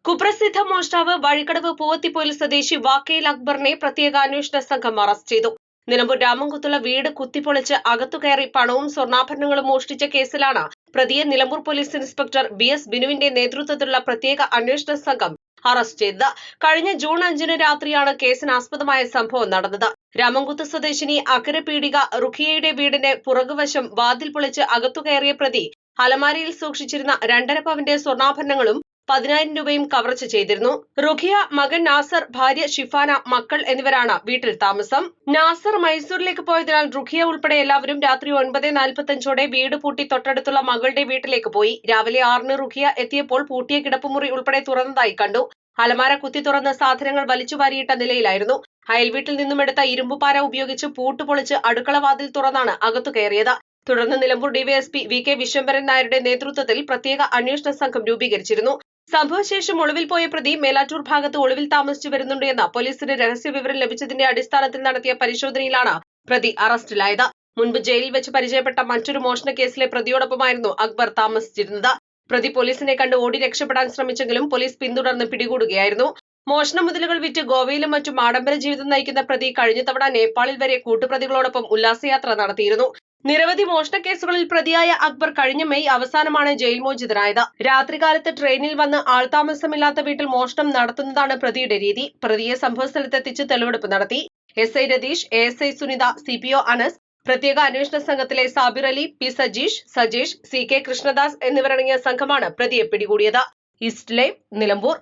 കുപ്രസിദ്ധ മോഷ്ടാവ് വഴിക്കടവ് പൂവത്തിപ്പൊയിൽ സ്വദേശി വാക്കയിൽ അക്ബറിനെ പ്രത്യേക അന്വേഷണ സംഘം അറസ്റ്റ് ചെയ്തു. നിലമ്പൂർ രാമൻകുത്തുള്ള വീട് കുത്തിപ്പൊളിച്ച് അകത്തുകയറി പണവും സ്വർണ്ണാഭരണങ്ങളും മോഷ്ടിച്ച കേസിലാണ് പ്രതിയെ നിലമ്പൂർ പോലീസ് ഇൻസ്പെക്ടർ ബി.എസ്. ബിനുവിന്റെ നേതൃത്വത്തിലുള്ള പ്രത്യേക അന്വേഷണ സംഘം അറസ്റ്റ് ചെയ്തത്. കഴിഞ്ഞ ജൂൺ 5-ന് രാത്രിയാണ് കേസിനാസ്പദമായ സംഭവം നടന്നത്. രാമൻകുത്ത് സ്വദേശിനി അക്കരെ പീടിക റുഖിയയുടെ വീടിന്റെ പുറകുവശം വാതിൽ പൊളിച്ച് അകത്തുകയറിയ പ്രതി അലമാരയിൽ സൂക്ഷിച്ചിരുന്ന 2.5 പവന്റെ സ്വർണ്ണാഭരണങ്ങളും 10,000 രൂപയും കവർച്ച ചെയ്തിരുന്നു. റുഖിയ, മകൻ നാസർ, ഭാര്യ ഷിഫാന, മക്കൾ എന്നിവരാണ് വീട്ടിൽ താമസം. നാസർ മൈസൂരിലേക്ക് പോയതിനാൽ റുഖിയ ഉൾപ്പെടെ എല്ലാവരും രാത്രി 9:45 വീട് പൂട്ടി തൊട്ടടുത്തുള്ള മകളുടെ വീട്ടിലേക്ക് പോയി. രാവിലെ 6-ന് റുഖിയ എത്തിയപ്പോൾ പൂട്ടിയ കിടപ്പുമുറി ഉൾപ്പെടെ തുറന്നതായി കണ്ടു. അലമാര കുത്തി തുറന്ന് സാധനങ്ങൾ വലിച്ചുവാരിയിട്ട നിലയിലായിരുന്നു. അയൽവീട്ടിൽ നിന്നും എടുത്ത ഇരുമ്പുപാര ഉപയോഗിച്ച് പൂട്ടുപൊളിച്ച് അടുക്കള വാതിൽ തുറന്നാണ് അകത്തു കയറിയത്. തുടർന്ന് നിലമ്പൂർ ഡിവൈഎസ്പി വി.കെ. വിശ്വംഭരൻ നായരുടെ നേതൃത്വത്തിൽ പ്രത്യേക അന്വേഷണ സംഘം രൂപീകരിച്ചിരുന്നു. സംഭവശേഷം ഒളിവിൽ പോയ പ്രതി മേലാറ്റൂർ ഭാഗത്ത് ഒളിവിൽ താമസിച്ചു വരുന്നുണ്ട് എന്ന പോലീസിന് രഹസ്യ വിവരം ലഭിച്ചതിന്റെ അടിസ്ഥാനത്തിൽ നടത്തിയ പരിശോധനയിലാണ് പ്രതി അറസ്റ്റിലായത്. മുൻപ് ജയിലിൽ വെച്ച് പരിചയപ്പെട്ട മറ്റൊരു മോഷണ കേസിലെ പ്രതിയോടൊപ്പമായിരുന്നു അക്ബർ താമസിച്ചിരുന്നത്. പ്രതി പോലീസിനെ കണ്ട് ഓടി രക്ഷപ്പെടാൻ ശ്രമിച്ചെങ്കിലും പോലീസ് പിന്തുടർന്ന് പിടികൂടുകയായിരുന്നു. മോഷണ മുതലുകൾ വിറ്റ് ഗോവയിലും മറ്റും ആഡംബര ജീവിതം നയിക്കുന്ന പ്രതി കഴിഞ്ഞ തവണ നേപ്പാളിൽ വരെ കൂട്ടുപ്രതികളോടൊപ്പം ഉല്ലാസയാത്ര നടത്തിയിരുന്നു. നിരവധി മോഷണ കേസുകളിൽ പ്രതിയായ അക്ബർ കഴിഞ്ഞ മെയ് അവസാനമാണ് ജയിൽ മോചിതനായത്. രാത്രികാലത്ത് ട്രെയിനിൽ വന്ന് ആൾതാമസമില്ലാത്ത വീട്ടിൽ മോഷണം നടത്തുന്നതാണ് പ്രതിയുടെ രീതി. പ്രതിയെ സംഭവസ്ഥലത്തെത്തിച്ച് തെളിവെടുപ്പ് നടത്തി. എസ്.ഐ. രതീഷ്, എ.എസ്.ഐ. സുനിത, സി.പി.ഒ. അനസ്, പ്രത്യേക അന്വേഷണ സംഘത്തിലെ സാബിർ അലി, പി. സജീഷ്, സി.കെ. കൃഷ്ണദാസ് എന്നിവരടങ്ങിയ സംഘമാണ് പ്രതിയെ പിടികൂടിയത്. East Live, Nilambur.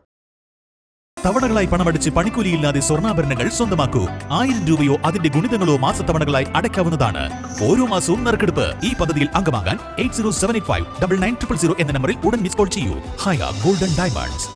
തവണകളായി പണമടിച്ച് പണിക്കൂലിയില്ലാതെ സ്വർണ്ണാഭരണങ്ങൾ സ്വന്തമാക്കൂ. 1000 രൂപയോ അതിന്റെ ഗുണിതങ്ങളോ മാസത്തവണകളായി അടയ്ക്കാവുന്നതാണ്. ഓരോ മാസവും നറുക്കെടുപ്പ്. ഈ പദ്ധതിയിൽ അംഗമാകാൻ 8078599000 എന്ന നമ്പറിൽ ഉടൻ മിസ് കോൾ ചെയ്യൂ. ഹയ ഗോൾഡൻ ഡയമണ്ട്സ്.